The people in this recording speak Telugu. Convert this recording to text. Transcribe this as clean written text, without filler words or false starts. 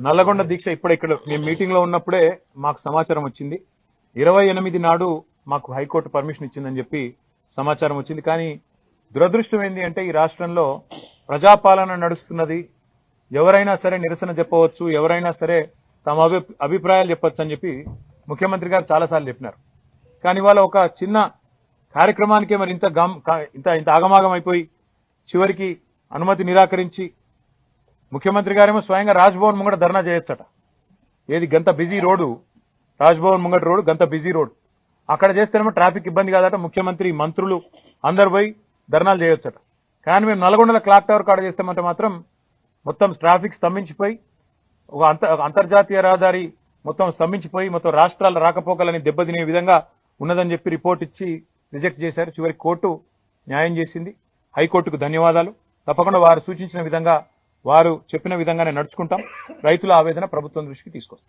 నల్లగొండ దీక్ష ఇక్కడ మేము మీటింగ్ లో ఉన్నప్పుడే మాకు సమాచారం వచ్చింది. 28 నాడు మాకు హైకోర్టు పర్మిషన్ ఇచ్చిందని చెప్పి సమాచారం వచ్చింది. కానీ దురదృష్టం ఏంటి అంటే ఈ రాష్ట్రంలో ప్రజాపాలన నడుస్తున్నది. ఎవరైనా సరే నిరసన చెప్పవచ్చు, ఎవరైనా సరే తమ అభిప్రాయాలు చెప్పొచ్చు అని చెప్పి ముఖ్యమంత్రి గారు చాలాసార్లు చెప్పినారు. కానీ వాళ్ళ ఒక చిన్న కార్యక్రమానికే మరి ఇంత ఆగమాగం అయిపోయి చివరికి అనుమతి నిరాకరించి ముఖ్యమంత్రి గారేమో స్వయంగా రాజ్భవన్ ముంగట ధర్నా చేయొచ్చట. ఏది గంత బిజీ రోడ్డు, రాజ్భవన్ ముంగట రోడ్డు గంత బిజీ రోడ్, అక్కడ చేస్తేనేమో ట్రాఫిక్ ఇబ్బంది కాదట. ముఖ్యమంత్రి మంత్రులు అందరు పోయి ధర్నాలు చేయొచ్చట. కానీ మేము నల్గొండల క్లాక్ టవర్ కాడ చేస్తామంటే మాత్రం మొత్తం ట్రాఫిక్ స్తంభించిపోయి ఒక అంతర్జాతీయ రహదారి మొత్తం స్తంభించిపోయి మొత్తం రాష్ట్రాల రాకపోకలని దెబ్బతినే విధంగా ఉన్నదని చెప్పి రిపోర్ట్ ఇచ్చి రిజెక్ట్ చేశారు. చివరి కోర్టు న్యాయం చేసింది. హైకోర్టుకు ధన్యవాదాలు. తప్పకుండా వారు సూచించిన విధంగా, వారు చెప్పిన విధంగానే నడుచుకుంటాం. రైతుల ఆవేదన ప్రభుత్వం దృష్టికి తీసుకొస్తాం.